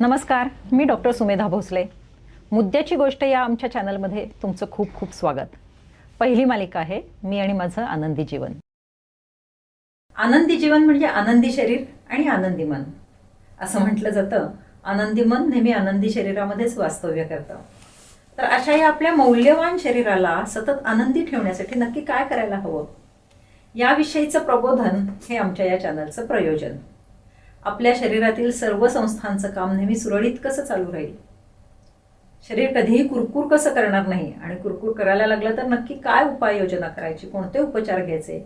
नमस्कार, मी डॉक्टर सुमेधा भोसले. मुद्द्याची गोष्ट या आमच्या चॅनलमध्ये तुमचं खूप खूप स्वागत. पहिली मालिका आहे मी आणि माझं आनंदी जीवन. आनंदी जीवन म्हणजे आनंदी शरीर आणि आनंदी मन असं म्हटलं जातं. आनंदी मन नेहमी आनंदी शरीरामध्येच वास्तव्य करतं. तर अशा या आपल्या मौल्यवान शरीराला सतत आनंदी ठेवण्यासाठी नक्की काय करायला हवं याविषयीचं प्रबोधन हे आमच्या या चॅनलचं प्रयोजन. आपल्या शरीरातील सर्व संस्थांचं काम नेहमी सुरळीत कसं चालू राहील, शरीर कधीही कुरकुर कसं करणार नाही आणि कुरकुर करायला लागलं तर नक्की काय उपाययोजना करायची, कोणते उपचार घ्यायचे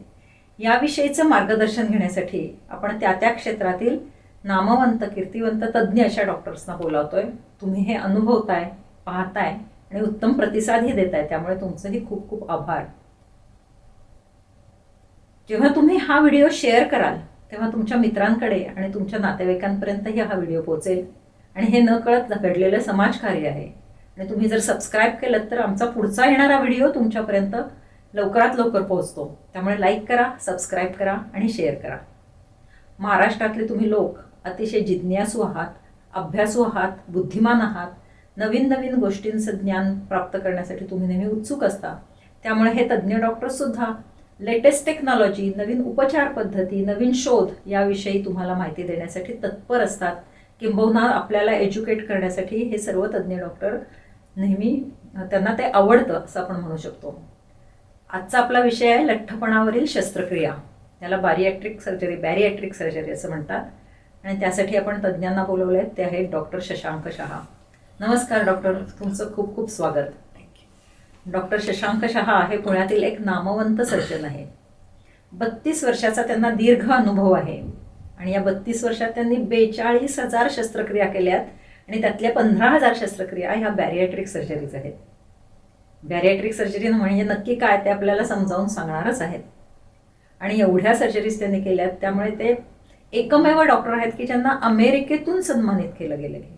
याविषयीचं मार्गदर्शन घेण्यासाठी आपण त्या त्या क्षेत्रातील नामवंत कीर्तिवंत तज्ज्ञ अशा डॉक्टर्सना बोलावतोय. तुम्ही हे अनुभवताय, पाहताय आणि उत्तम प्रतिसादही देताय, त्यामुळे तुमचंही खूप खूप आभार. जेव्हा तुम्ही हा व्हिडिओ शेअर कराल तेव्हा तुमच्या मित्रांकडे आणि तुमच्या नातेवाईकांपर्यंतही हा व्हिडिओ पोहोचेल आणि हे न कळत घडलेलं समाजकार्य आहे. आणि तुम्ही जर सबस्क्राईब केलं तर आमचा पुढचा येणारा व्हिडिओ तुमच्यापर्यंत लवकरात लवकर पोहोचतो. त्यामुळे लाईक करा, सबस्क्राईब करा आणि शेअर करा. महाराष्ट्रातले तुम्ही लोक अतिशय जिज्ञासू आहात, अभ्यासू आहात, बुद्धिमान आहात. नवीन नवीन गोष्टींचं ज्ञान प्राप्त करण्यासाठी तुम्ही नेहमी उत्सुक असता. त्यामुळे हे तज्ज्ञ डॉक्टरसुद्धा लेटेस्ट टेक्नॉलॉजी, नवीन उपचार पद्धती, नवीन शोध याविषयी तुम्हाला माहिती देण्यासाठी तत्पर असतात. किंबहुना आपल्याला एज्युकेट करण्यासाठी हे सर्व तज्ज्ञ डॉक्टर नेहमी त्यांना ते आवडतं असं आपण म्हणू शकतो. आजचा आपला विषय आहे लठ्ठपणावरील शस्त्रक्रिया. त्याला बॅरिॲट्रिक सर्जरी असं म्हणतात. आणि त्यासाठी आपण तज्ज्ञांना बोलवले आहेत. ते आहेत डॉक्टर शशांक शहा. नमस्कार डॉक्टर, तुमचं खूप खूप स्वागत. डॉक्टर शशांक शहा हे पुण्यातील एक नामवंत सर्जन आहे. 32 वर्षाचा त्यांना दीर्घ अनुभव आहे आणि या 32 वर्षात त्यांनी 42,000 शस्त्रक्रिया केल्यात आणि त्यातल्या 15,000 शस्त्रक्रिया ह्या बॅरिॲट्रिक सर्जरीज आहेत. बॅरिॲट्रिक सर्जरी म्हणजे नक्की काय ते आपल्याला समजावून सांगणारच आहेत. आणि एवढ्या सर्जरीज त्यांनी केल्यात, त्यामुळे ते एकमेव डॉक्टर आहेत की ज्यांना अमेरिकेतून सन्मानित केलं गेलं आहे.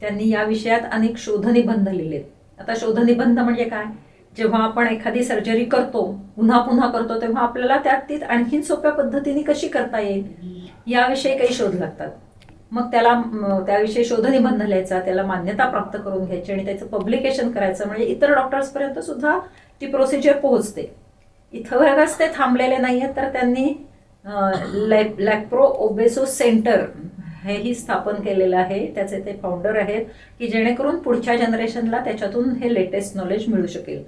त्यांनी या विषयात अनेक शोधनिबंध लिहिलेत. आता शोधनिबंध म्हणजे काय? जेव्हा आपण एखादी सर्जरी करतो, पुन्हा पुन्हा करतो, तेव्हा आपल्याला ती आणखीन सोप्या पद्धतीने कशी करता येईल याविषयी काही शोध लागतात. मग त्याविषयी शोधनिबंध लिहायचा, त्याला मान्यता प्राप्त करून घ्यायची आणि त्याचं पब्लिकेशन करायचं, म्हणजे इतर डॉक्टर्सपर्यंत सुद्धा ती प्रोसिजर पोहोचते. इथवरच ते थांबलेले नाही आहेत, तर त्यांनी लॅप्रो ओबेसो सेंटर हेही स्थापन केलेलं आहे. त्याचे ते फाउंडर आहेत की जेणेकरून पुढच्या जनरेशनला त्याच्यातून हे लेटेस्ट नॉलेज मिळू शकेल.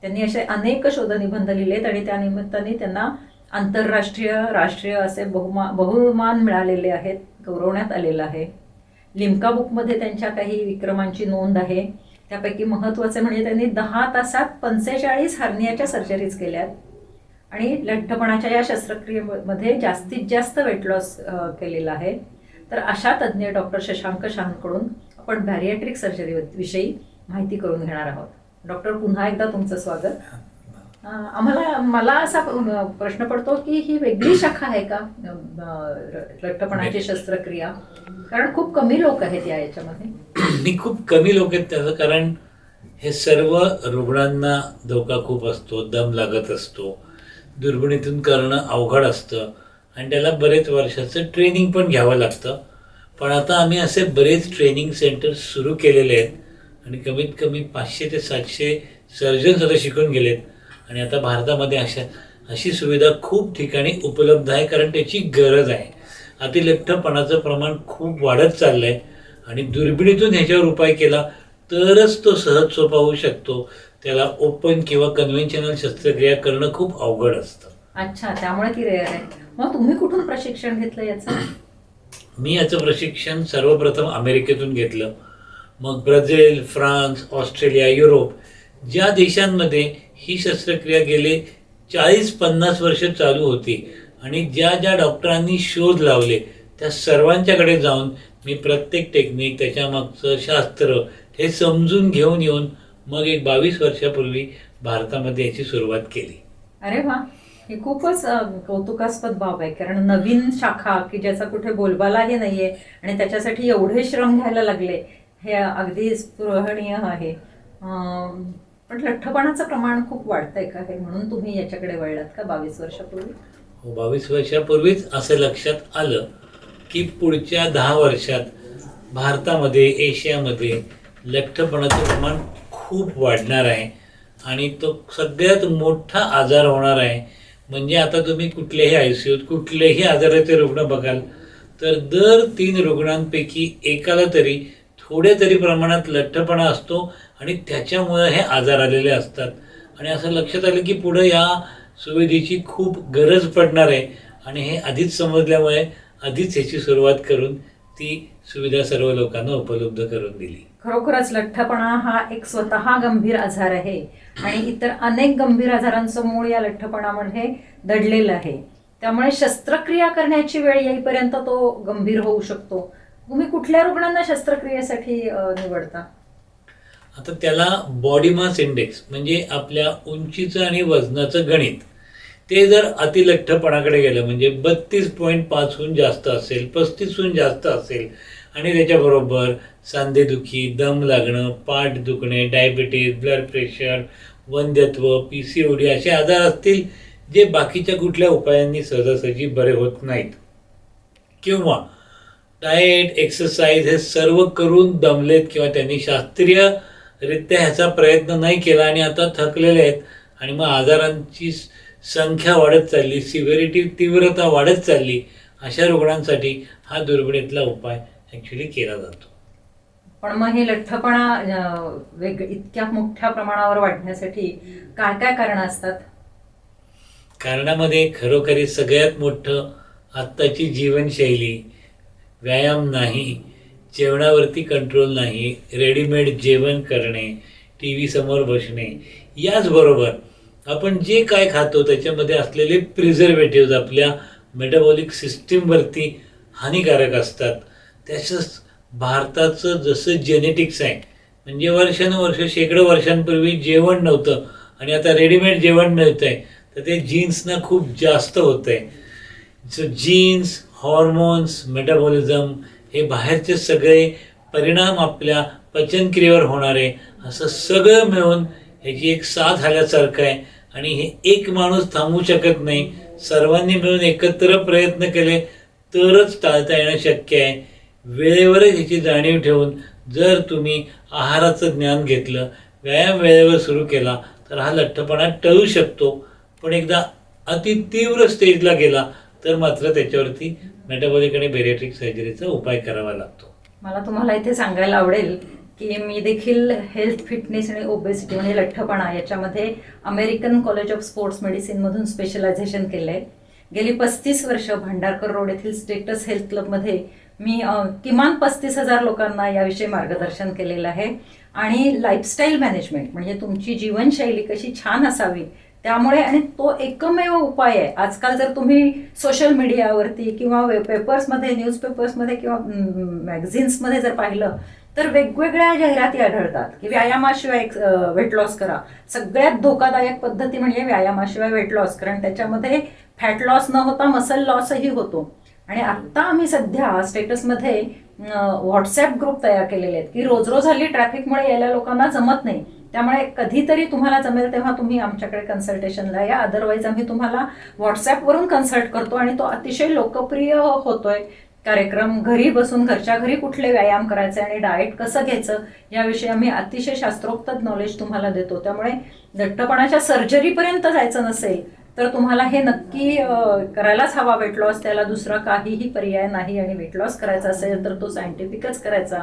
त्यांनी असे अनेक शोधनिबंध लिहिलेत आणि त्या निमित्ताने त्यांना आंतरराष्ट्रीय, राष्ट्रीय असे बहुमान मिळालेले आहेत, गौरवण्यात आलेलं आहे. लिम्का बुकमध्ये त्यांच्या काही विक्रमांची नोंद आहे. त्यापैकी महत्त्वाचे म्हणजे त्यांनी 10 तासात 45 हर्नियाच्या सर्जरीज केल्यात आणि लठ्ठपणाच्या या शस्त्रक्रियेमध्ये जास्तीत जास्त वेट लॉस केलेला आहे. तर अशा तज्ज्ञ डॉक्टर शशांक शहांकडून आपण बॅरिॲट्रिक सर्जरी विषयी माहिती करून घेणार आहोत. डॉक्टर, पुन्हा एकदा तुमचं स्वागत. मला असा प्रश्न पडतो की ही वेगळी शाखा आहे का लठ्ठपणाची शस्त्रक्रिया? कारण खूप कमी लोक आहेत याच्यामध्ये. खूप कमी लोक आहेत त्याचं कारण हे सर्व रुग्णांना धोका खूप असतो, दम लागत असतो, दुर्बिणीतून करणं अवघड असतं आणि त्याला बरेच वर्षाचं ट्रेनिंग पण घ्यावं लागतं. पण आता आम्ही असे बरेच ट्रेनिंग सेंटर सुरू केलेले आहेत आणि कमीत कमी 500 ते 700 सर्जन्स आता शिकून गेलेत. आणि आता भारतामध्ये अशी सुविधा खूप ठिकाणी उपलब्ध आहे, कारण त्याची गरज आहे. अतिलठ्ठपणाचं प्रमाण खूप वाढत चाललं आहे आणि दुर्बिणीतून ह्याच्यावर उपाय केला तरच तो सहज सोपा होऊ शकतो. त्याला ओपन किंवा कन्व्हेन्शनल शस्त्रक्रिया करणं खूप अवघड असतं. अच्छा, त्यामुळे ती रेअर आहे. मग तुम्ही कुठून प्रशिक्षण घेतलं याचं? मी याचं प्रशिक्षण सर्वप्रथम अमेरिकेतून घेतलं. मग ब्राझील, फ्रान्स, ऑस्ट्रेलिया, युरोप ज्या देशांमध्ये ही शस्त्रक्रिया गेले 40-50 वर्ष चालू होती आणि ज्या ज्या डॉक्टरांनी शोध लावले त्या सर्वांच्याकडे जाऊन मी प्रत्येक टेक्निक, त्याच्यामागचं शास्त्र हे समजून घेऊन येऊन मग एक 22 वर्षापूर्वी भारतामध्ये याची सुरुवात केली. अरे वा, हे खूपच कौतुकास्पद बाब आहे. कारण नवीन शाखा की ज्याचा कुठे बोलबालाही नाहीये आणि त्याच्यासाठी एवढे श्रम घ्यायला लागले, हे अगदी स्पृहणीय आहे. पण लठ्ठपणाचं प्रमाण खूप वाढतंय का हे, म्हणून तुम्ही याच्याकडे वळलात का 22 वर्षापूर्वी? हो, 22 वर्षापूर्वीच असं लक्षात आलं की पुढच्या 10 वर्षात भारतामध्ये एशियामध्ये लठ्ठपणाचं प्रमाण खूप वाढणार आहे आणि तो सगळ्यात मोठा आजार होणार आहे. म्हणजे आता तुम्ही कुठल्याही ICUत कुठलेही आजाराचे रुग्ण बघाल तर दर 3 रुग्णांपैकी एकाला तरी थोड्या तरी प्रमाणात लठ्ठपणा असतो आणि त्याच्यामुळे हे आजार आलेले असतात. आणि असं लक्षात आलं की पुढे या सुविधेची खूप गरज पडणार आहे आणि हे आधीच समजल्यामुळे आधीच ह्याची सुरुवात करून ती सुविधा सर्व लोकांना उपलब्ध करून दिली. खरोखरच लठ्ठपणा हा एक स्वतः गंभीर आजार आहे आणि इतर अनेक गंभीर आजारांचं मूळ या लठ्ठपणामध्ये दडलेलं आहे. त्यामुळे शस्त्रक्रिया करण्याची वेळ येईपर्यंत तो गंभीर होऊ शकतो. तुम्ही कुठल्या रुग्णांना शस्त्रक्रियेसाठी निवडता? आता त्याला बॉडी मास इंडेक्स म्हणजे आपल्या उंचीचं आणि वजनाचं गणित ते जर अतिलठ्ठपणाकडे गेलं म्हणजे 32.5हून जास्त असेल, 35हून जास्त असेल आणि त्याच्याबरोबर सांधेदुखी, दम लागणं, पाठ दुखणे, डायबिटीज, ब्लड प्रेशर, वंध्यत्व, PCOD असे आजार असतील जे बाकीच्या कुठल्या उपायांनी सहजासहजी बरे होत नाहीत किंवा डाएट एक्सरसाइज हे सर्व करून दमलेत किंवा त्यांनी शास्त्रीयरित्या ह्याचा प्रयत्न नाही केला आणि आता थकलेले आहेत आणि मग आजारांची संख्या वाढत चालली, सिव्हिरिटी तीव्रता वाढत चालली, अशा रुग्णांसाठी हा दुर्बिणीतला उपाय ॲक्च्युली केला जातो. पण मग हे लठ्ठपणा इतक्या मोठ्या प्रमाणावर वाढण्यासाठी काय काय कारणं असतात? कारणामध्ये खरोखरी सगळ्यात मोठं आत्ताची जीवनशैली, व्यायाम नाही, जेवणावरती कंट्रोल नाही, रेडीमेड जेवण करणे, TV समोर बसणे, याचबरोबर आपण जे काय खातो त्याच्यामध्ये असलेले प्रिझर्वेटिव्ह आपल्या मेटाबॉलिक सिस्टीमवरती हानिकारक असतात. तसंच भारताचं जसं जेनेटिक्स आहे म्हणजे वर्षानुवर्ष शेकडो वर्षांपूर्वी जेवण नव्हतं आणि आता रेडीमेड जेवण मिळतं आहे तर ते जीन्सना खूप जास्त होतं आहे. सो जीन्स, हॉर्मोन्स, मेटाबॉलिझम हे बाहेरचे सगळे परिणाम आपल्या पचनक्रियेवर होणारे असं सगळं मिळून ह्याची एक साथ आल्यासारखं आहे आणि हे एक माणूस थांबवू शकत नाही. सर्वांनी मिळून एकत्र प्रयत्न केले तरच टाळता येणं शक्य आहे. वेळेवरच ह्याची जाणीव ठेवून जर तुम्ही आहाराचं ज्ञान घेतलं, व्यायाम वेळेवर सुरू केला तर हा लठ्ठपणा टळू शकतो. पण एकदा अति तीव्र स्टेजला गेला तर मात्र त्याच्यावरती मेटाबॉलिक आणि बेरिएट्रिक सर्जरीचा उपाय करावा लागतो. मला तुम्हाला इथे सांगायला आवडेल की मी देखील हेल्थ, फिटनेस आणि ओबेसिटी म्हणजे लठ्ठपणा याच्यामध्ये अमेरिकन कॉलेज ऑफ स्पोर्ट्स मेडिसिनमधून स्पेशलायझेशन केलं आहे. गेली 35 वर्ष भांडारकर रोड येथील स्टेटस हेल्थ क्लबमध्ये मी किमान 35,000 लोकांना याविषयी मार्गदर्शन केलेलं आहे. आणि लाईफस्टाईल मॅनेजमेंट म्हणजे तुमची जीवनशैली कशी छान असावी त्यामुळे, आणि तो एकमेव उपाय आहे. आजकाल जर तुम्ही सोशल मीडियावरती किंवा पेपर्समध्ये, न्यूजपेपर्समध्ये किंवा मॅगझिन्समध्ये जर पाहिलं तर वेगवेगळ्या जाहिराती आढळतात की व्यायामाशिवाय वेट लॉस करा. सगळ्यात धोकादायक पद्धती म्हणजे व्यायामाशिवाय वेट लॉस, कारण त्याच्यामध्ये फॅट लॉस न होता मसल लॉसही होतो. आणि आत्ता आम्ही सध्या स्टेटसमध्ये व्हॉट्सॲप ग्रुप तयार केलेले आहेत की रोज रोज हल्ली ट्रॅफिकमुळे यायला लोकांना जमत नाही, त्यामुळे कधीतरी तुम्हाला जमेल तेव्हा तुम्ही आमच्याकडे कन्सल्टेशनला या. अदरवाईज आम्ही तुम्हाला व्हॉट्सॲपवरून कन्सल्ट करतो आणि तो अतिशय लोकप्रिय होतोय कार्यक्रम. घरी बसून घरच्या घरी कुठले व्यायाम करायचे आणि डाएट कसं घ्यायचं याविषयी आम्ही अतिशय शास्त्रोक्त नॉलेज तुम्हाला देतो. त्यामुळे लठ्ठपणाच्या सर्जरीपर्यंत जायचं नसेल तर तुम्हाला हे नक्की करायलाच हवा वेट लॉस. त्याला दुसरा काहीही पर्याय नाही. आणि वेट लॉस करायचा असेल तर तो सायंटिफिकच करायचा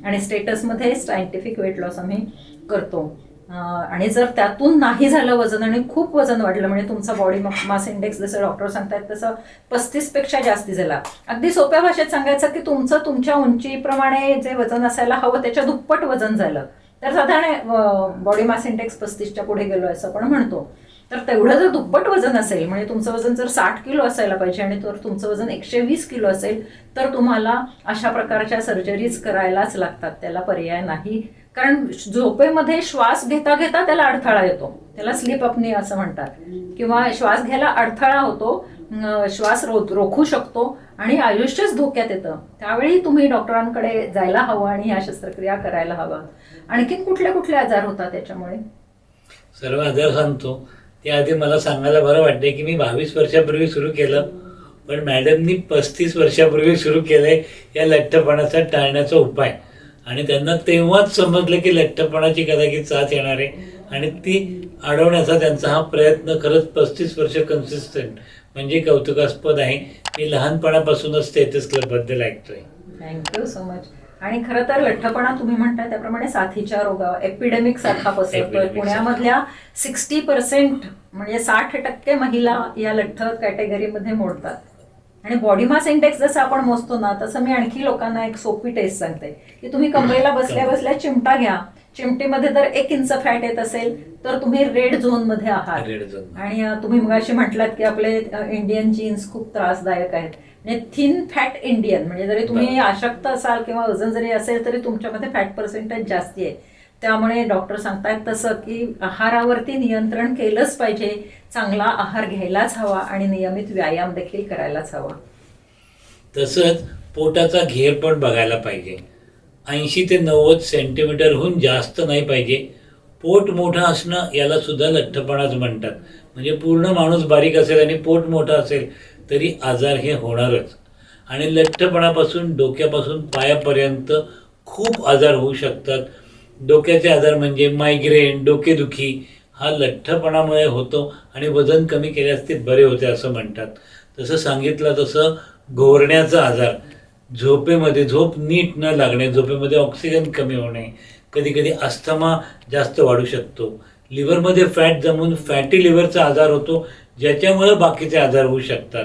आणि स्टेटसमध्ये सायंटिफिक वेट लॉस आम्ही करतो. आणि जर त्यातून नाही झालं वजन आणि खूप वजन वाढलं म्हणजे तुमचा बॉडी मास इंडेक्स जसं डॉक्टर सांगतायत तसं 35पेक्षा जास्ती झाला, अगदी सोप्या भाषेत सांगायचं की तुमचं तुमच्या उंचीप्रमाणे जे वजन असायला हवं त्याच्या दुप्पट वजन झालं तर साधारण बॉडी मास इंडेक्स 35च्या पुढे गेलो असं आपण म्हणतो. तर तेवढं जर दुप्पट वजन असेल म्हणजे तुमचं वजन जर 60 किलो असायला पाहिजे आणि तर तुमचं वजन 120 किलो असेल तर तुम्हाला अशा प्रकारच्या सर्जरीज करायलाच लागतात. त्याला पर्याय नाही. कारण झोपेमध्ये श्वास घेता घेता त्याला अडथळा येतो, त्याला स्लीप अपनी असं म्हणतात, किंवा श्वास घ्यायला अडथळा होतो, श्वास रोखू शकतो आणि आयुष्यच धोक्यात येतं. त्यावेळी तुम्ही डॉक्टरांकडे जायला हवं आणि ह्या शस्त्रक्रिया करायला हवं. आणखीन कुठले कुठले आजार होतात त्याच्यामुळे? सर्व आजार सांगतो त्याआधी मला सांगायला बरं वाटते की मी 22 वर्षापूर्वी सुरू केलं पण मॅडमनी 35 वर्षापूर्वी सुरू केलंय या लठ्ठपणाचा टाळण्याचा उपाय. आणि त्यांना तेव्हाच समजलं की लठ्ठपणाची कदाचित साथ येणार आहे आणि ती अडवण्याचा त्यांचा हा प्रयत्न खरंच 35 वर्ष कन्सिस्टंट म्हणजे कौतुकास्पद आहे. मी लहानपणापासूनच स्टेटस क्लबबद्दल ऐकतोय. Thank you so much. आणि खरं तर लठ्ठपणा तुम्ही म्हणताय त्याप्रमाणे साथीच्या रोगा एपिडेमिक सारखा पसरतोय. Epidemic पुण्यामधल्या 60% म्हणजे 60% महिला या लठ्ठ कॅटेगरीमध्ये मोडतात. आणि बॉडी मास इंडेक्स जसं आपण मोजतो ना, तसं मी आणखी लोकांना एक सोपी टेस्ट सांगते की तुम्ही कमरेला बसल्या बसल्या चिमटा घ्या. चिमटीमध्ये जर 1 इंच फॅट येत असेल तर तुम्ही रेड झोन मध्ये आहात. Red zone. आणि तुम्ही मगाशी म्हटलात की आपले इंडियन जीन्स खूप त्रासदायक आहेत. म्हणजे थिन फॅट इंडियन म्हणजे जरी तुम्ही अशक्त असाल किंवा वजन जरी असेल तरी तुमच्यामध्ये फॅट पर्सेंटेज जास्ती आहे. त्यामुळे डॉक्टर सांगतायत तसं की आहारावरती नियंत्रण केलंच पाहिजे. चांगला आहार घ्यायलाच हवा आणि नियमित व्यायाम देखील करायलाच हवा. तसंच पोटाचा घेर पण बघायला पाहिजे. 80 ते 90 सेंटीमीटरहून जास्त नाही पाहिजे. पोट मोठं असणं याला सुद्धा लठ्ठपणाच म्हणतात. म्हणजे पूर्ण माणूस बारीक असेल आणि पोट मोठं असेल तरी आजार हे होणारच. आणि लठ्ठपणापासून डोक्यापासून पायापर्यंत खूप आजार होऊ शकतात. डोक्याचे आजार म्हणजे मायग्रेन, डोकेदुखी हा लठ्ठपणामुळे होतो आणि वजन कमी केल्यास ते बरे होते असं म्हणतात. तसं सांगितलं तसं घोरण्याचा आजार, झोपेमध्ये झोप नीट न लागणे, झोपेमध्ये ऑक्सिजन कमी होणे, कधी कधी अस्थमा जास्त वाढू शकतो. लिव्हरमध्ये फॅट जमून फॅटी लिव्हरचा आजार होतो ज्याच्यामुळे बाकीचे आजार होऊ शकतात.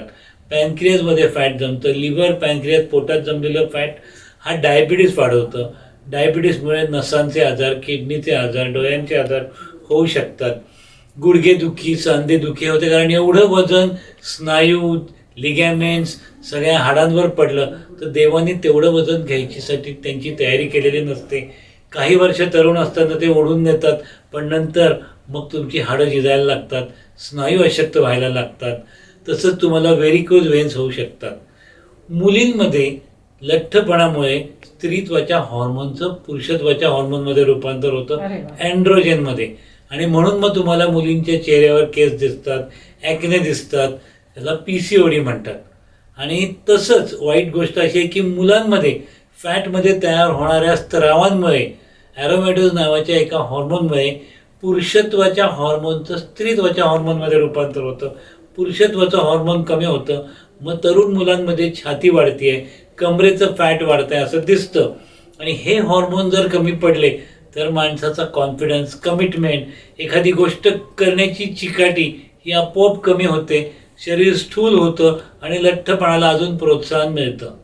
पॅनक्रियाजमध्ये फॅट जमतं. लिव्हर, पॅनक्रियाज, पोटात जमलेलं फॅट हा डायबिटीस वाढवतं. डायबिटीसमुळे नसांचे आजार, किडनीचे आजार, डोळ्यांचे आजार होऊ शकतात. गुडघेदुखी, सांधेदुखी होते कारण एवढं वजन स्नायू, लिगॅमेंट्स सगळ्या हाडांवर पडलं तर देवाने तेवढं वजन घ्यायचीसाठी त्यांची तयारी केलेली नसते. काही वर्ष तरुण असताना ते ओढून नेतात पण नंतर मग तुमची हाडं झिजायला लागतात, स्नायू अशक्त व्हायला लागतात. तसंच तुम्हाला व्हेरिकोज व्हेन्स होऊ शकतात. मुलींमध्ये लठ्ठपणामुळे स्त्रीत्वाच्या हॉर्मोनचं पुरुषत्वाच्या हॉर्मोनमध्ये रूपांतर होतं, अरे वा. अँड्रोजेनमध्ये. आणि म्हणून मग तुम्हाला मुलींच्या चेहऱ्यावर केस दिसतात, ॲक्ने दिसतात. त्याला PCOD म्हणतात. आणि तसंच वाईट गोष्ट अशी आहे की मुलांमध्ये फॅटमध्ये तयार होणाऱ्या स्त्रावांमुळे, ॲरोमॅटोज नावाच्या एका हॉर्मोनमुळे पुरुषत्वाच्या हॉर्मोनचं स्त्रीत्वाच्या हॉर्मोनमध्ये रूपांतर होतं. पुरुषत्वाचं हॉर्मोन कमी होतं. मग तरुण मुलांमध्ये छाती वाढते, कमरेचं फॅट वाढतं आहे असं दिसतं. आणि हे हॉर्मोन जर कमी पडले तर माणसाचा कॉन्फिडन्स, कमिटमेंट, एखादी गोष्ट करण्याची चिकाटी ही आपोआप कमी होते. शरीर स्थूल होतं आणि लठ्ठपणाला अजून प्रोत्साहन मिळतं.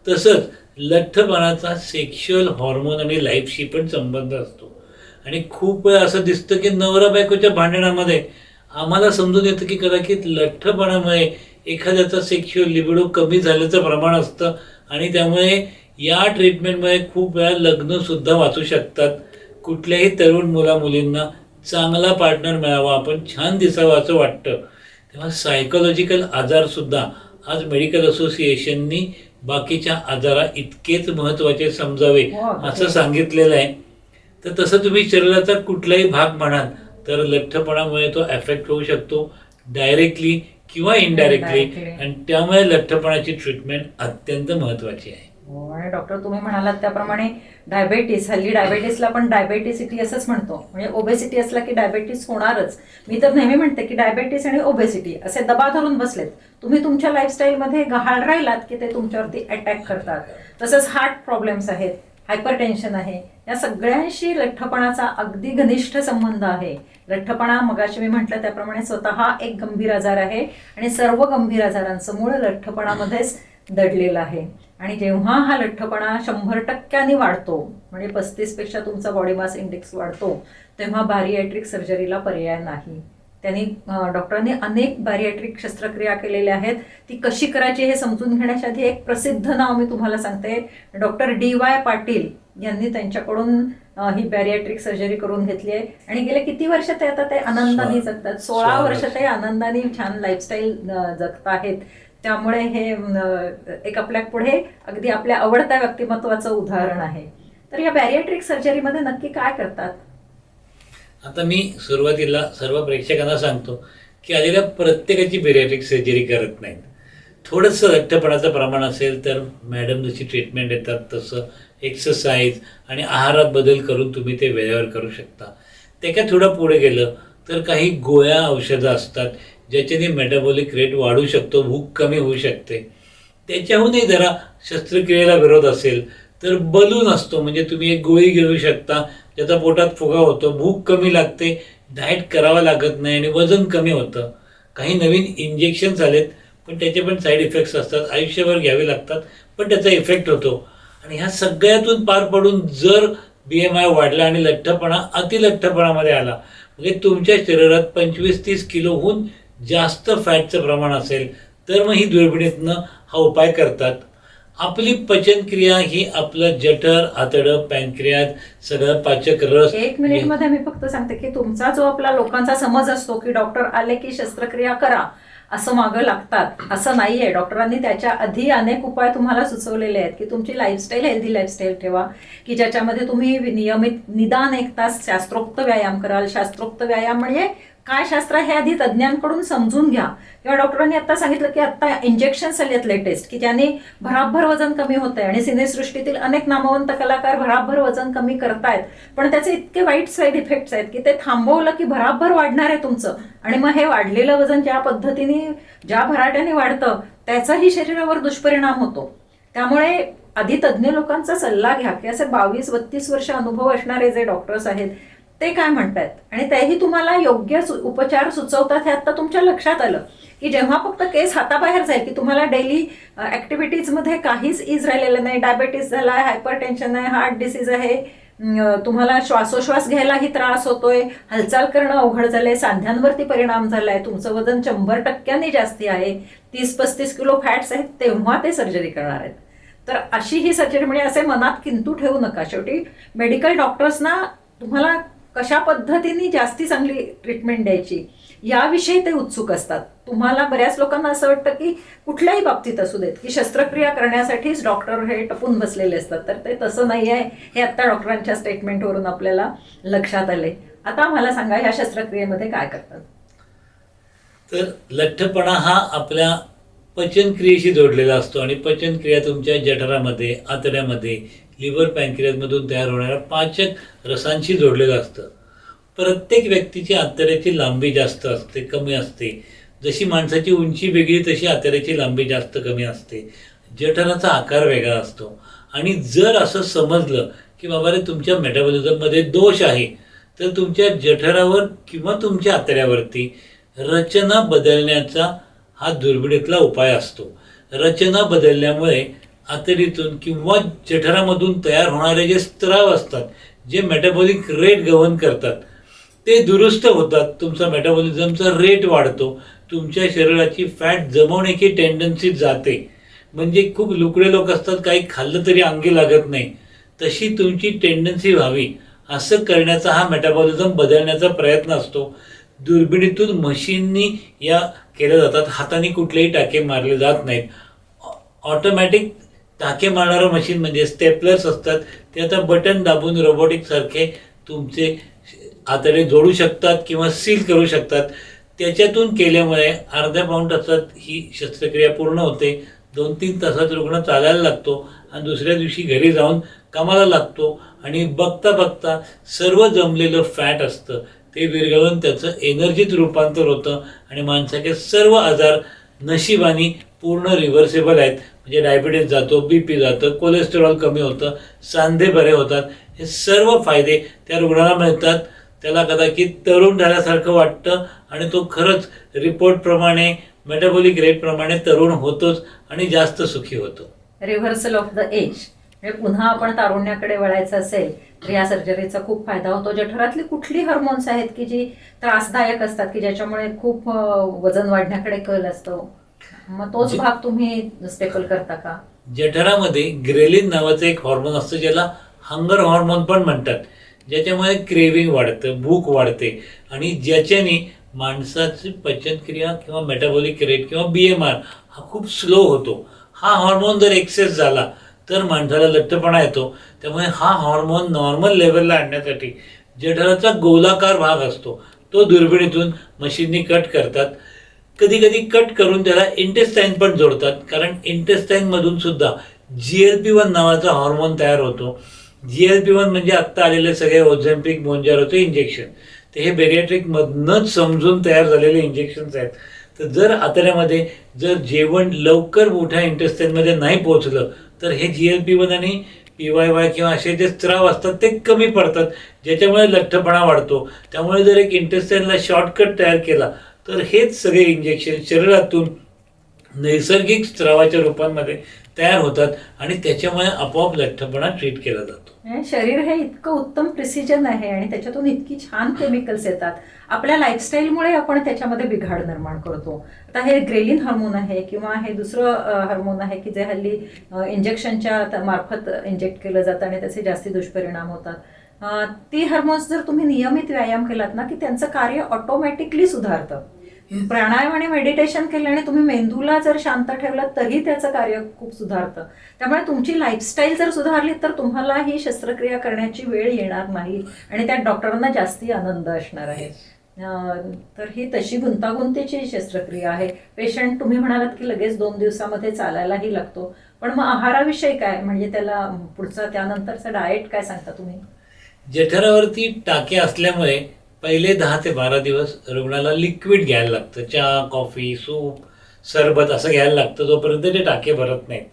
तसंच लठ्ठपणाचा सेक्शुअल हॉर्मोन आणि लाईफशी पण संबंध असतो. आणि खूप वेळा असं दिसतं की नवरा बायकोच्या भांडणामध्ये आम्हाला समजून येतं की कदाचित लठ्ठपणामुळे एखाद्याचा सेक्शुअल लिबिडो कमी झाल्याचं प्रमाण असतं. आणि त्यामुळे या ट्रीटमेंटमुळे खूप वेळा लग्नसुद्धा वाचू शकतात. कुठल्याही तरुण मुलींना चांगला पार्टनर मिळावा, आपण छान दिसावं असं वाटतं. तेव्हा सायकोलॉजिकल आजारसुद्धा आज मेडिकल असोसिएशननी बाकीच्या आजारा इतकेच महत्त्वाचे समजावे असं सांगितलेलं आहे. तर तसं तुम्ही शरीराचा कुठलाही भाग म्हणाल तर लठ्ठपणामुळे तो अफेक्ट होऊ शकतो डायरेक्टली किंवा इनडायरेक्टली. आणि त्यामुळे लठ्ठपणाची ट्रीटमेंट अत्यंत महत्त्वाची आहे. हो. आणि डॉक्टर तुम्ही म्हणालात त्याप्रमाणे डायबेटीस, हल्ली डायबेटीसला आपण डायबेटिसिटी असंच म्हणतो. म्हणजे ओबेसिटी असला की डायबेटीस होणारच. मी तर नेहमी म्हणते की डायबेटीस आणि ओबेसिटी असे दबा धरून बसलेत. तुम्ही तुमच्या लाईफस्टाईलमध्ये गहाळ राहिलात की ते तुमच्यावरती अटॅक करतात. तसंच हार्ट प्रॉब्लेम्स आहेत, हायपर टेन्शन आहे, या सगळ्यांशी लठ्ठपणाचा अगदी घनिष्ठ संबंध आहे. लठ्ठपणा मगाशी मी म्हटलं त्याप्रमाणे स्वतः एक गंभीर आजार आहे आणि सर्व गंभीर आजारांचं मूळ लठ्ठपणामध्येच दडलेलं आहे. आणि जेव्हा हा लठ्ठपणा 100% वाढतो म्हणजे 35 पेक्षा तुमचा बॉडी मास इंडेक्स वाढतो तेव्हा बॅरिएट्रिक सर्जरीला पर्याय नाही. त्यांनी डॉक्टरांनी अनेक बॅरिएट्रिक शस्त्रक्रिया केलेल्या आहेत. ती कशी करायची हे समजून घेण्याच्या आधी एक प्रसिद्ध नाव मी तुम्हाला सांगते. डॉक्टर DY पाटील यांनी त्यांच्याकडून ही बॅरिएट्रिक सर्जरी करून घेतली आहे. आणि गेले किती वर्ष ते आता ते आनंदाने जगतात. 16 वर्ष ते आनंदाने छान लाईफस्टाईल जगत आहेत. त्यामुळे हे एक आपल्या पुढे अगदी आपल्या आवडत्या व्यक्तिमत्वाचं उदाहरण आहे. तर या बॅरिएट्रिक सर्जरीमध्ये नक्की काय करतात? आता मी सुरुवातीला सर्व प्रेक्षकांना सांगतो की आलेल्या प्रत्येकाची बॅरिएट्रिक सर्जरी करत नाहीत. थोडंसं लठ्ठपणाचं प्रमाण असेल तर मॅडम जशी ट्रीटमेंट देतात तसं एक्सरसाइज आणि आहारात बदल करून तुम्ही ते वेळेवर करू शकता. त्याच्या थोडं पुढे गेलं तर काही गोळ्या औषधं असतात ज्याच्याने मेटाबॉलिक रेट वाढू शकतो, भूक कमी होऊ शकते. त्याच्याहूनही जरा शस्त्रक्रियेला विरोध असेल तर बलून असतो, म्हणजे तुम्ही एक गोळी घेऊ शकता ज्याचा पोटात फुगा होतो, भूक कमी लागते, डाएट करावा लागत नाही आणि वजन कमी होतं. काही नवीन इंजेक्शन्स आलेत पण त्याचे पण साईड इफेक्ट्स असतात, आयुष्यभर घ्यावे लागतात, पण त्याचा इफेक्ट होतो. आणि ह्या सगळ्यातून पार पडून जर BMI वाढला आणि लठ्ठपणा अतिलठ्ठपणामध्ये आला, म्हणजे तुमच्या शरीरात 25-30 किलोहून जास्त फॅटचं प्रमाण असेल तर मग ही दुर्बिणीतनं हा उपाय करतात. आपली पचनक्रिया ही आपलं जठर, आतडं, पॅनक्रियाज, सगळं पाचक रस. 1 मिनिटमध्ये मी फक्त सांगते की तुमचा जो आपला लोकांचा समज असतो की डॉक्टर आले की शस्त्रक्रिया करा असं मागं लागतात, असं नाहीये. डॉक्टरांनी त्याच्या आधी अनेक उपाय तुम्हाला सुचवलेले आहेत की तुमची लाईफस्टाईल हेल्दी लाईफस्टाईल ठेवा, की ज्याच्यामध्ये तुम्ही नियमित निदान 1 तास शास्त्रोक्त व्यायाम कराल. शास्त्रोक्त व्यायाम म्हणजे काय शास्त्र हे आधी तज्ज्ञांकडून समजून घ्या. किंवा डॉक्टरांनी आता सांगितलं की आता इंजेक्शन्स आले आहेत लेटेस्ट की ज्याने भराभर वजन कमी होतंय आणि सिनेसृष्टीतील अनेक नामवंत कलाकार भराभर वजन कमी करतायत, पण त्याचे इतके वाईट साईड इफेक्ट्स आहेत की ते थांबवलं की भराभर वाढणार आहे तुमचं. आणि मग हे वाढलेलं वजन ज्या पद्धतीने ज्या भराट्याने वाढतं त्याचाही शरीरावर दुष्परिणाम होतो. त्यामुळे आधी तज्ज्ञ लोकांचा सल्ला घ्या की असे 22-32 वर्ष अनुभव असणारे जे डॉक्टर्स आहेत ते काय म्हणतात आणि तेही तुम्हाला योग्य उपचार सुचवतात. हे आता तुमच्या लक्षात आलं की जेव्हा फक्त केस हाताबाहेर जाईल की तुम्हाला डेली ॲक्टिव्हिटीजमध्ये काहीच इज राहिलेलं नाही, डायबेटीस झाला आहे, हायपरटेन्शन आहे, हार्ट डिसीज आहे, तुम्हाला श्वासोश्वास घ्यायलाही त्रास होतोय, हालचाल करणं अवघड झालंय, सांध्यांवरती परिणाम झालाय, तुमचं वजन 100% जास्ती आहे, 30-35 किलो फॅट्स आहेत, तेव्हा ते सर्जरी करणार आहेत. तर अशी ही सर्जरी म्हणजे असे मनात किंतु ठेवू नका. शेवटी मेडिकल डॉक्टर्सना तुम्हाला कशा पद्धतीने जास्ती चांगली ट्रीटमेंट द्यायची याविषयी ते उत्सुक असतात. तुम्हाला बऱ्याच लोकांना असं वाटतं की कुठल्याही बाबतीत असू देत की शस्त्रक्रिया करण्यासाठीच डॉक्टर हे टपून बसलेले असतात, तर ते तसं नाही आहे हे आता डॉक्टरांच्या स्टेटमेंटवरून आपल्याला लक्षात आले. आता मला सांगा ह्या शस्त्रक्रियेमध्ये काय करतात? तर लठ्ठपणा हा आपल्या पचनक्रियेशी जोडलेला असतो आणि पचनक्रिया तुमच्या जठरामध्ये, आतड्यामध्ये, लिव्हर, पॅनक्रियाजमधून तयार होणाऱ्या पाचक रसांशी जोडलेलं असतं. प्रत्येक व्यक्तीची आतड्याची लांबी जास्त असते, कमी असते. जशी माणसाची उंची वेगळी तशी आतड्याची लांबी जास्त कमी असते. जठराचा आकार वेगळा असतो. आणि जर असं समजलं की बाबा रे तुमच्या मेटाबॉलिझममध्ये दोष आहे, तर तुमच्या जठरावर किंवा तुमच्या आतड्यावरती रचना बदलण्याचा हा दुर्बिणीतला उपाय असतो. रचना बदलल्यामुळे आतडीतून किंवा जठरामधून तयार होणारे जे स्त्राव असतात, जे मेटाबॉलिक रेट गव्हर्न करतात, ते दुरुस्त होतात. तुमचा मेटाबॉलिझमचा रेट वाढतो. तुमच्या शरीराची फॅट जमवण्याची टेंडन्सी जाते. म्हणजे खूप लुकडे लोक असतात, काही खाल्लं तरी अंगी लागत नाही, तशी तुमची टेंडन्सी व्हावी असं करण्याचा हा मेटाबॉलिझम बदलण्याचा प्रयत्न असतो. दुर्बिणीतून मशीननी या केल्या जातात. हाताने कुठलेही टाके मारले जात नाहीत. ऑटोमॅटिक टाके मारणारं मशीन म्हणजे स्टेपलर्स असतात, ते आता बटन दाबून रोबोटिक सारखे तुमचे आतडे जोडू शकतात किंवा सील करू शकतात. त्याच्यातून केल्यामुळे अर्ध्या पाऊण तासात ही शस्त्रक्रिया पूर्ण होते. 2-3 तासात रुग्ण चालायला लागतो आणि दुसऱ्या दिवशी घरी जाऊन कामाला लागतो. आणि बघता बघता सर्व जमलेलं फॅट असतं ते विरघळून त्याचं एनर्जीत रूपांतर होतं आणि माणसाचे सर्व आजार नशिबाने पूर्ण रिव्हर्सेबल आहेत. म्हणजे डायबिटीज जातो, BP जातं, कोलेस्टेरॉल कमी होतं, सांधे बरे होतात. हे सर्व फायदे त्या रुग्णाला मिळतात. त्याला कदाचित तरुण झाल्यासारखं वाटतं आणि तो खरंच रिपोर्टप्रमाणे, मेटाबॉलिक रेटप्रमाणे तरुण होतोच आणि जास्त सुखी होतो. रिव्हर्सल ऑफ द एज म्हणजे पुन्हा आपण तारुण्याकडे वळायचं असेल तर या सर्जरीचा खूप फायदा होतो. जठरातली कुठली हार्मोन्स आहेत की जी त्रासदायक असतात की ज्याच्यामुळे खूप वजन वाढण्याकडे कल असतो, मग तोच भाग तुम्ही स्टेपल करता का? जठरामध्ये ग्रेलिन नावाचं एक हॉर्मोन असतं ज्याला हंगर हॉर्मोन पण म्हणतात, ज्याच्यामुळे क्रेविंग वाढतं, भूक वाढते आणि ज्याच्याने माणसाची पचनक्रिया किंवा मेटाबॉलिक रेट किंवा BMR हा खूप स्लो होतो. हा हॉर्मोन जर एक्सेस झाला तर माणसाला लठ्ठपणा येतो. त्यामुळे हा हॉर्मोन नॉर्मल लेवलला आणण्यासाठी जठराचा गोलाकार भाग असतो तो दुर्बिणीतून मशीननी कट करतात. कधी कधी कट करून त्याला इंटेस्टाईन पण जोडतात, कारण इंटेस्टाईनमधून सुद्धा GLP-1 नावाचा हॉर्मोन तयार होतो. GLP-1 म्हणजे आत्ता आलेले सगळे ओझेम्पिक, मोंजारोचे इंजेक्शन, ते हे बेरियाट्रिकमधनंच समजून तयार झालेले इंजेक्शन्स आहेत. तर जर आतड्यामध्ये जर जेवण लवकर मोठ्या इंटेस्टाईनमध्ये नाही पोहोचलं तर हे GLP-1 आणि PYY किंवा असे जे स्त्राव असतात ते कमी पडतात, ज्याच्यामुळे लठ्ठपणा वाढतो. त्यामुळे जर एक इंटेस्टाईनला शॉर्टकट तयार केला तर हेच सगळे इंजेक्शन शरीरातून नैसर्गिक स्त्रावाच्या रूपांमध्ये तयार होतात आणि त्याच्यामुळे आपोआप लठ्ठपणा ट्रीट केला जातो. शरीर हे इतकं उत्तम प्रिसिजन आहे आणि त्याच्यातून इतकी छान केमिकल्स येतात. आपल्या लाईफस्टाईलमुळे आपण त्याच्यामध्ये बिघाड निर्माण करतो. आता हे ग्रेलिन हार्मोन आहे किंवा हे दुसरं हार्मोन आहे की जे हल्ली इंजेक्शनच्या मार्फत इंजेक्ट केलं जातं आणि त्याचे जास्ती दुष्परिणाम होतात. ती हार्मोन्स जर तुम्ही नियमित व्यायाम केलात ना की त्यांचं कार्य ऑटोमॅटिकली सुधारतं. प्राणायाम आणि मेडिटेशन केल्याने तुम्ही मेंदूला जर शांत ठेवलं तरी त्याचं कार्य खूप सुधारतं. त्यामुळे तुमची लाईफस्टाईल जर सुधारली तर तुम्हाला ही शस्त्रक्रिया करण्याची वेळ येणार नाही आणि त्या डॉक्टरांना जास्ती आनंद असणार आहे. तर ही तशी गुंतागुंतीची शस्त्रक्रिया आहे. पेशंट तुम्ही म्हणालात की लगेच 2 दिवसामध्ये चालायलाही लागतो, पण मग आहाराविषयी काय, म्हणजे त्याला पुढचा त्यानंतरचा डाएट काय सांगता तुम्ही? जठरावरती टाके असल्यामुळे पहिले 10 ते 12 दिवस रुग्णाला लिक्विड घ्यायला लागतं. चहा, कॉफी, सूप, सरबत असं घ्यायला लागतं जोपर्यंत ते टाके भरत नाहीत.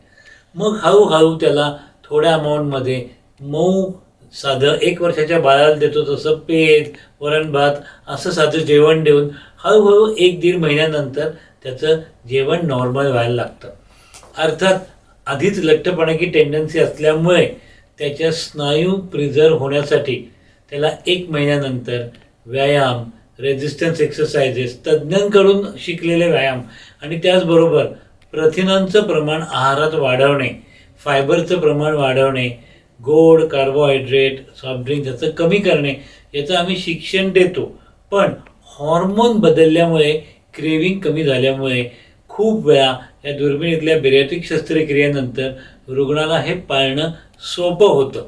मग हळूहळू त्याला थोड्या अमाऊंटमध्ये मऊ साधं 1 वर्षाच्या बाळाला देतो तसं पेज, वरण भात असं साधं जेवण देऊन हळूहळू 1-1.5 महिन्यानंतर त्याचं जेवण नॉर्मल व्हायला लागतं. अर्थात आधीच लठ्ठपणाची टेंडन्सी असल्यामुळे त्याच्या स्नायू प्रिझर्व होण्यासाठी त्याला 1 महिन्यानंतर व्यायाम, रेझिस्टन्स एक्सरसाइजेस, तज्ज्ञांकडून शिकलेले व्यायाम आणि त्याचबरोबर प्रथिनांचं प्रमाण आहारात वाढवणे, फायबरचं प्रमाण वाढवणे, गोड, कार्बोहायड्रेट, सॉफ्ट ड्रिंक याचं कमी करणे याचं आम्ही शिक्षण देतो. पण हॉर्मोन बदलल्यामुळे, क्रेविंग कमी झाल्यामुळे खूप वेळा या दुर्बिणीतल्या बेरियाट्रिक शस्त्रक्रियेनंतर रुग्णाला हे पाळणं सोपं होतं.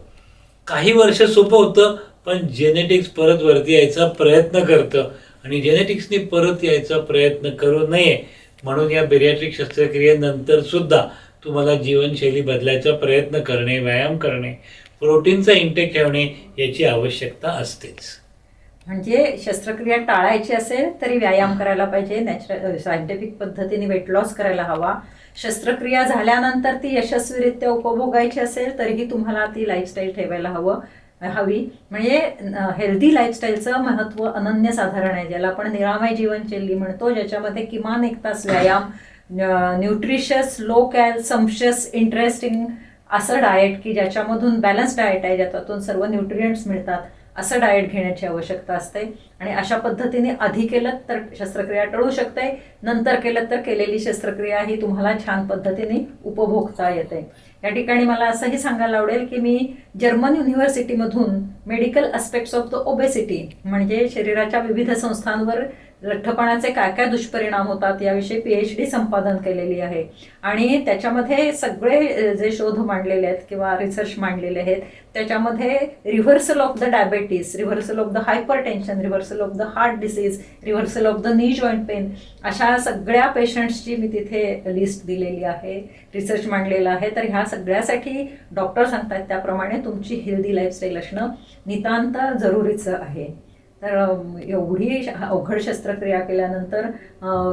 काही वर्ष सोपं होतं, पण जेनेटिक्स परत वरती यायचा प्रयत्न करतं आणि जेनेटिक्सनी परत यायचा प्रयत्न करू नये म्हणून या बेरियाट्रिक शस्त्रक्रियेनंतर सुद्धा तुम्हाला जीवनशैली बदलायचा प्रयत्न करणे, व्यायाम करणे, प्रोटीनचा इंटेक ठेवणे याची आवश्यकता असतेच. म्हणजे शस्त्रक्रिया टाळायची असेल तरी व्यायाम करायला पाहिजे, नॅचरल सायंटिफिक पद्धतीने वेट लॉस करायला हवा. शस्त्रक्रिया झाल्यानंतर ती यशस्वीरित्या उपभोगायची असेल तरीही तुम्हाला ती लाईफस्टाईल ठेवायला हवी. म्हणजे हेल्दी लाईफस्टाईलचं महत्त्व अनन्यसाधारण आहे, ज्याला आपण निरामय जीवनशैली म्हणतो, ज्याच्यामध्ये किमान 1 तास व्यायाम, न्यूट्रिशियस, लो कॅल, सम्पशियस, इंटरेस्टिंग असं डाएट की ज्याच्यामधून बॅलन्स डाएट आहे, ज्याच्यातून सर्व न्यूट्रियंट्स मिळतात असं डाएट घेण्याची आवश्यकता असते. आणि अशा पद्धतीने आधी केलं तर शस्त्रक्रिया टळू शकते, नंतर केलं तर केलेली शस्त्रक्रिया ही तुम्हाला छान पद्धतीने उपभोगता येते. या ठिकाणी मला असंही सांगायला आवडेल की मी जर्मन युनिव्हर्सिटीमधून medical aspects of the obesity म्हणजे शरीराच्या विविध संस्थांवर लठ्ठपणाचे काय काय दुष्परिणाम होतात याविषयी PhD संपादन केलेली आहे. आणि त्याच्यामध्ये सगळे जे शोध मांडलेले आहेत किंवा रिसर्च मांडलेले आहेत त्याच्यामध्ये reversal of the diabetes, reversal of the hyper tension, reversal of the heart disease, reversal of the knee joint pain अशा सगळ्या पेशंट्सची मी तिथे लिस्ट दिलेली आहे, रिसर्च मांडलेला आहे. तर ह्या सगळ्यासाठी डॉक्टर सांगतात त्याप्रमाणे तुमची हेल्दी लाईफस्टाईल असणं नितांत जरुरीचं आहे. तर एवढी अवघड शस्त्रक्रिया केल्यानंतर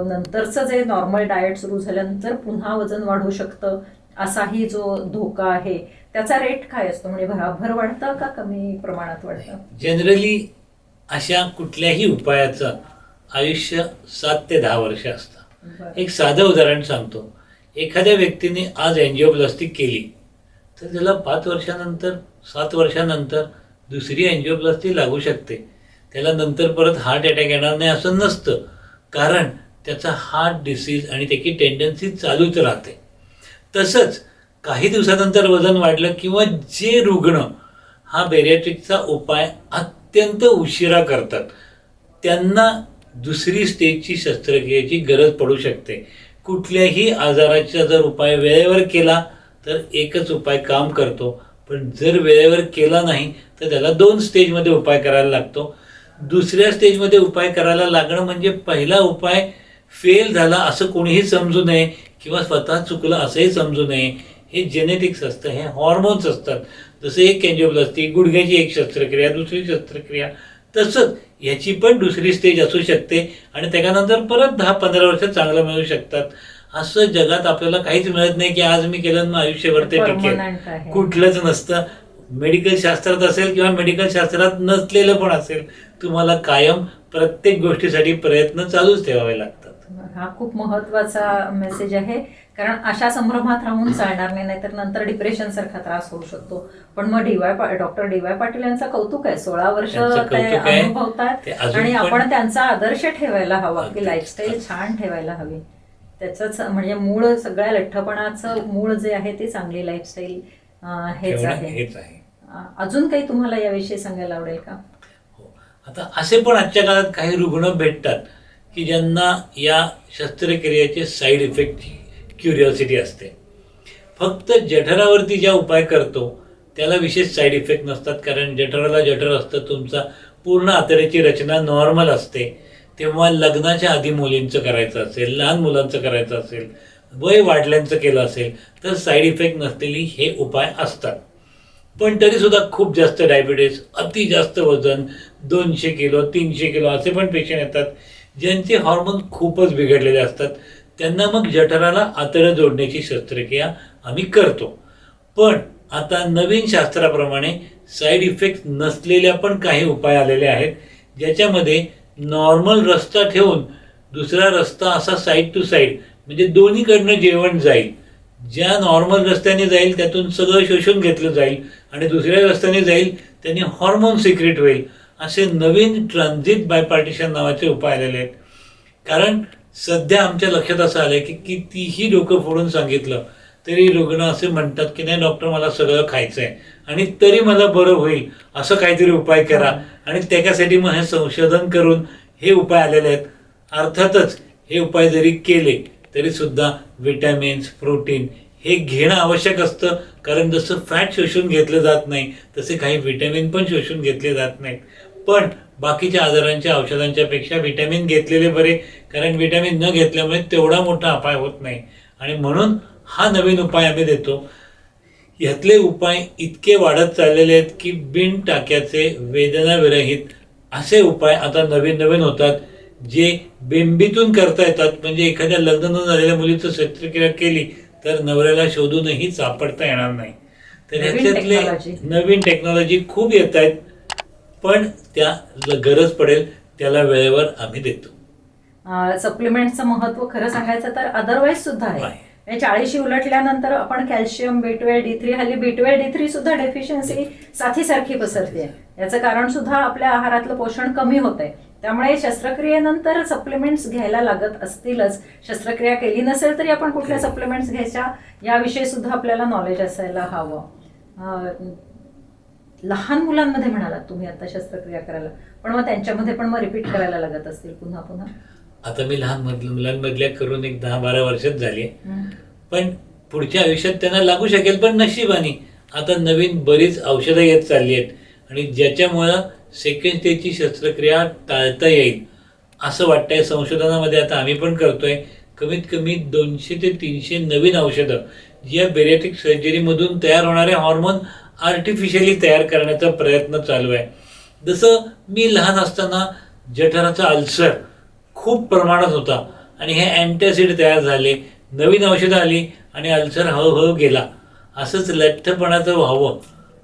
नंतरचं जे नॉर्मल डाएट सुरू झाल्यानंतर पुन्हा वजन वाढू शकतं असाही जो धोका आहे त्याचा रेट काय असतो, म्हणजे भराभर वाढतं का कमी प्रमाणात वाढतं? जनरली अशा कुठल्याही उपायाचं आयुष्य 7 ते 10 वर्ष असतं. एक साधं उदाहरण सांगतो. एखाद्या व्यक्तीने आज एन्जिओप्लास्टी केली तर त्याला 5 वर्षानंतर 7 वर्षानंतर दुसरी एन्जिओप्लास्टी लागू शकते. त्याला नंतर परत हार्ट अटॅक येणार नाही असं नसतं, कारण त्याचा हार्ट डिसीज आणि त्याची टेंडन्सी चालूच राहते. तसंच काही दिवसानंतर वजन वाढलं किंवा जे रुग्ण हा बेरियाट्रिकचा उपाय अत्यंत उशिरा करतात त्यांना दुसरी स्टेजची शस्त्रक्रियेची गरज पडू शकते. कुठल्याही आजाराचा जर उपाय वेळेवर केला तर एकच उपाय काम करतो, पण जर वेळेवर केला नाही तर त्याला 2 स्टेजमध्ये उपाय करायला लागतो. दुसऱ्या स्टेजमध्ये उपाय करायला लागणं म्हणजे पहिला उपाय फेल झाला असं कोणीही समजू नये किंवा स्वतः चुकलं असंही समजू नये. हे जेनेटिक्स असतं, हे हॉर्मोन्स असतात. जसं एक एन्जिओप्लास्टी, गुडघ्याची एक शस्त्रक्रिया, दुसरी शस्त्रक्रिया, तसंच याची पण दुसरी स्टेज असू शकते आणि त्याच्यानंतर परत 10-15 वर्ष चांगलं मिळू शकतात. असं जगात आपल्याला काहीच मिळत नाही की आज मी केलं मग आयुष्यभर ते टिकेल. परमनंट आहे. कुठलंच नसतं. मेडिकल शास्त्रात असेल किंवा मेडिकल शास्त्रात नसलेलं पण असेल, तुम्हाला कायम प्रत्येक गोष्टीसाठी प्रयत्न चालूच ठेवावे लागतात. हा खूप महत्वाचा मेसेज आहे, कारण अशा संभ्रमात राहून चालणार नाही, तर नंतर डिप्रेशन सारखा त्रास होऊ शकतो. पण मग डॉक्टर डी.वाय. पाटील यांचं कौतुक आहे. 16 वर्ष त्यांचं ते कौतुक आहे. अनुभवतात ते अजून आणि पण- आपण त्यांचा आदर्श ठेवायला हवा की अगदी. लाईफस्टाईल छान ठेवायला हवी. त्याचंच म्हणजे मूळ सगळ्या लठ्ठपणाचं मूळ जे आहे ते चांगली लाईफस्टाईल हेच ठेवणं आहे. हेच आहे. अजून काही तुम्हाला याविषयी सांगायला आवडेल का? हो. आता असे पण आजच्या काळात काही रुग्ण भेटतात की ज्यांना या शस्त्रक्रियेचे साईड इफेक्टची क्युरिओसिटी असते. फक्त जठरावरती ज्या उपाय करतो त्याला विशेष साईड इफेक्ट नसतात, कारण जठराला जठर असतं. तुमचा पूर्ण आतड्याची रचना नॉर्मल असते. तेव्हा लग्नाच्या आधी मुलींचं करायचं असेल, लहान मुलांचं करायचं असेल, वय वाढल्यांचं केलं असेल तर साईड इफेक्ट नसलेली हे उपाय असतात. पण तरीसुद्धा खूप जास्त डायबिटीस, अति जास्त वजन, 200 किलो 300 किलो असे पण पेशंट येतात ज्यांचे हॉर्मोन खूपच बिघडलेले असतात. त्यांना मग जठराला आतडं जोडण्याची शस्त्रक्रिया आम्ही करतो. पण आता नवीन शास्त्राप्रमाणे साईड इफेक्ट नसलेल्या पण काही उपाय आलेले आहेत, ज्याच्यामध्ये नॉर्मल रस्ता ठेवून दुसरा रस्ता असा साईड टू साईड, म्हणजे दोन्हीकडनं जेवण जाईल. ज्या नॉर्मल रस्त्याने जाईल त्यातून सगळं शोषून घेतलं जाईल आणि दुसऱ्या रस्त्याने जाईल त्याने हॉर्मोन सिक्रेट होईल. असे नवीन ट्रान्झिट बायपार्टिशन नावाचे उपाय आलेले आहेत. कारण सध्या आमच्या लक्षात असं आलं की कितीही डोकं फोडून सांगितलं तरी रुग्ण असे म्हणतात की नाही डॉक्टर मला सगळं खायचं आहे आणि तरी मला बरं होईल असं काहीतरी उपाय करा. आणि त्याच्यासाठी मग हे संशोधन करून हे उपाय आलेले आहेत. अर्थातच हे उपाय जरी केले तरी सुद्धा विटॅमिन्स, प्रोटीन हे घेणं आवश्यक असतं, कारण जसं फॅट शोषून घेतलं जात नाही तसे काही विटॅमिन पण शोषून घेतले जात नाहीत. पण बाकीच्या आजारांच्या औषधांच्या पेक्षा विटॅमिन घेतलेले बरे, कारण विटॅमिन न घेतल्यामुळे तेवढा मोठा अपाय होत नाही. आणि म्हणून हा नवीन उपाय आम्ही देतो. यातले उपाय इतके वाढत चाललेले आहेत की बिन टाक्याचे, वेदनाविरहित असे उपाय आता नवीन नवीन होतात, जे बेंबीतून करता येतात. म्हणजे एखाद्या लग्न न झालेल्या मुलीचं शस्त्रक्रिया केली तर नवऱ्याला शोधूनही सापडता येणार नाही. तर ह्याच्यातले नवीन टेक्नॉलॉजी खूप येत आहेत, पण त्या गरज पडेल त्याला वेळेवर आम्ही देतो. सप्लिमेंटचं महत्व खरं सांगायचं तर अदरवाईज सुद्धा आहे. 40 उलटल्यानंतर आपण कॅल्शियम, B12, D3, हल्ली B12, D3 सुद्धा डेफिशियन्सी साथीसारखी पसरते. याचं कारण सुद्धा आपल्या आहारातलं पोषण कमी होतंय. त्यामुळे शस्त्रक्रियेनंतर सप्लिमेंट्स घ्यायला लागत असतीलच. शस्त्रक्रिया केली नसेल तरी आपण कुठल्या सप्लिमेंट्स घ्यायच्या याविषयी सुद्धा आपल्याला नॉलेज असायला हवं. लहान मुलांमध्ये म्हणालात तुम्ही आता शस्त्रक्रिया करायला, पण मग त्यांच्यामध्ये पण मग रिपीट करायला लागत असतील पुन्हा पुन्हा. आता मी लहान मुलांमधल्या करून एक 10-12 वर्षात झाली, पण पुढच्या आयुष्यात त्यांना लागू शकेल. पण नशिबाने आता नवीन बरीच औषधं येत चालली आहेत आणि ज्याच्यामुळं सेकंड स्टेजची शस्त्रक्रिया टाळता येईल असं वाटतंय. संशोधनामध्ये आता आम्ही पण करतोय. कमीत कमी 200 ते 300 नवीन औषधं जी या बेरियाट्रिक सर्जरीमधून तयार होणारे हॉर्मोन आर्टिफिशियली तयार करण्याचा प्रयत्न चालू आहे. जसं मी लहान असताना जठराचा अल्सर खूप प्रमाणात होता आणि हे अँटॅसिड तयार झाले, नवीन औषधं आली आणि अल्सर हळूहळू गेला. असंच लठ्ठपणाचं व्हावं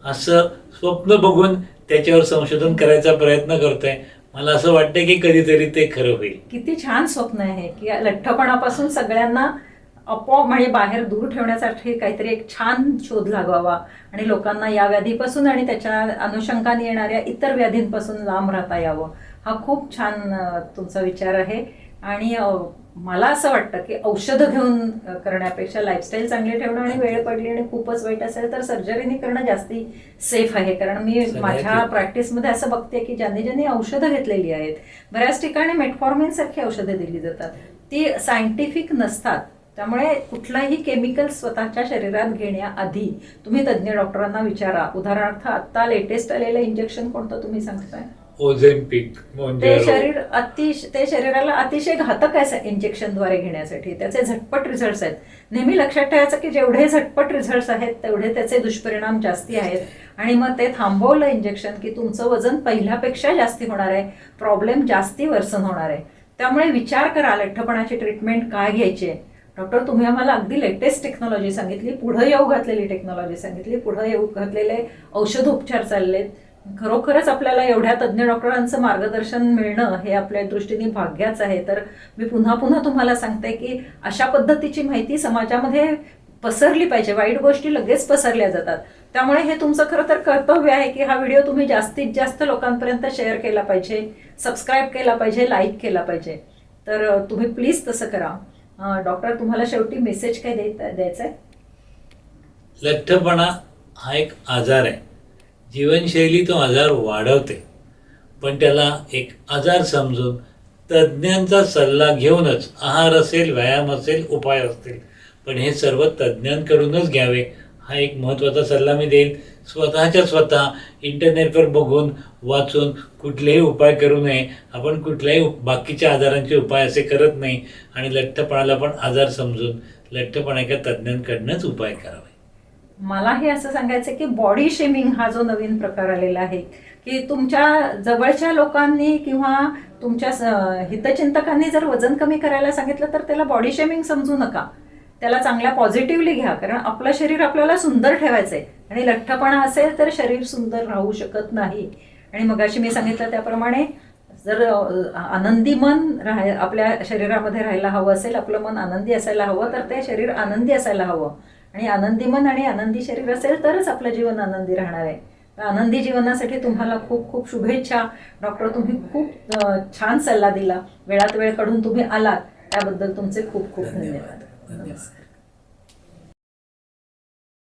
असं स्वप्न बघून त्याच्यावर संशोधन करायचा प्रयत्न करतोय. मला असं वाटतं की कधीतरी ते खरं होईल. किती छान स्वप्न आहे की लठ्ठपणापासून सगळ्यांना आपोआप म्हणजे बाहेर दूर ठेवण्यासाठी काहीतरी एक छान शोध लागावा आणि लोकांना या व्याधीपासून आणि त्याच्या अनुषंगाने येणाऱ्या इतर व्याधींपासून लांब राहता यावं. हा खूप छान तुमचा विचार आहे. आणि मला असं वाटतं की औषधं घेऊन करण्यापेक्षा लाईफस्टाईल चांगली ठेवणं आणि वेळ पडली आणि खूपच वाईट असेल तर सर्जरीने करणं जास्ती सेफ आहे. कारण मी माझ्या प्रॅक्टिसमध्ये असं बघते की ज्यांनी औषधं घेतलेली आहेत, बऱ्याच ठिकाणी मेटफॉर्मिन सारखी औषधं दिली जातात, ती सायंटिफिक नसतात. त्यामुळे कुठलाही केमिकल स्वतःच्या शरीरात घेण्याआधी तुम्ही तज्ज्ञ डॉक्टरांना विचारा. उदाहरणार्थ आता लेटेस्ट आलेलं इंजेक्शन कोणतं तुम्ही सांगताय? ओझेम्पिक ते शरीराला अतिशय घातक आहे इंजेक्शनद्वारे घेण्यासाठी. त्याचे झटपट रिझल्ट्स आहेत. नेहमी लक्षात ठेवायचं की जेवढे झटपट रिझल्ट्स आहेत तेवढे त्याचे दुष्परिणाम जास्ती आहेत. आणि मग ते थांबवलं इंजेक्शन की तुमचं वजन पहिल्यापेक्षा जास्ती होणार आहे, प्रॉब्लेम जास्ती वर्सन होणार आहे. त्यामुळे विचार करा लठ्ठपणाची ट्रीटमेंट काय घ्यायची आहे. डॉक्टर तुम्ही आम्हाला अगदी लेटेस्ट टेक्नॉलॉजी सांगितली, पुढे येऊ घातलेली टेक्नॉलॉजी सांगितली, पुढे येऊ घातलेले औषधोपचार चाललेत. खरोखरच आपल्याला एवढ्या तज्ज्ञ डॉक्टरांचं मार्गदर्शन मिळणं हे आपल्या दृष्टीने भाग्याच आहे. तर मी पुन्हा पुन्हा तुम्हाला सांगते की अशा पद्धतीची माहिती समाजामध्ये पसरली पाहिजे. वाईट गोष्टी लगेच पसरल्या जातात. त्यामुळे हे तुमचं खरं तर कर्तव्य आहे की हा व्हिडिओ तुम्ही जास्तीत जास्त लोकांपर्यंत शेअर केला पाहिजे, सबस्क्राईब केला पाहिजे, लाईक केला पाहिजे. तर तुम्ही प्लीज तसं करा. डॉक्टर तुम्हाला शेवटी मेसेज काय द्यायचा आहे? लठ्ठपणा हा एक आजार आहे. जीवनशैली तो आजार वाढवते, पण त्याला एक आजार समजून तज्ज्ञांचा सल्ला घेऊनच, आहार असेल, व्यायाम असेल, उपाय असतील, पण हे सर्व तज्ज्ञांकडूनच घ्यावे हा एक महत्त्वाचा सल्ला मी देईन. स्वतः इंटरनेटवर बघून वाचून कुठलेही उपाय करू नये. आपण कुठल्याही बाकीच्या आजारांचे उपाय असे करत नाही. आणि लठ्ठपणाला पण आजार समजून लठ्ठपणाच्या तज्ज्ञांकडनंच उपाय करावे. मला हे असं सांगायचं की बॉडी शेमिंग हा जो नवीन प्रकार आलेला आहे की तुमच्या जवळच्या लोकांनी किंवा तुमच्या हितचिंतकांनी जर वजन कमी करायला सांगितलं तर त्याला बॉडी शेमिंग समजू नका. त्याला चांगल्या पॉझिटिव्हली घ्या. कारण आपलं शरीर आपल्याला सुंदर ठेवायचं आहे आणि लठ्ठपणा असेल तर शरीर सुंदर राहू शकत नाही. आणि मगाशी मी सांगितलं त्याप्रमाणे जर आनंदी मन आपल्या शरीरामध्ये राहायला हवं असेल, आपलं मन आनंदी असायला हवं, तर ते शरीर आनंदी असायला हवं. आणि आनंदी मन आणि आनंदी शरीर असेल तरच आपलं जीवन आनंदी राहणार आहे. आनंदी जीवनासाठी तुम्हाला खूप खूप शुभेच्छा. डॉक्टर तुम्ही खूप छान सल्ला दिला. वेळात वेळ काढून तुम्ही आलात त्याबद्दल तुमचे खूप खूप धन्यवाद. नमस्कार.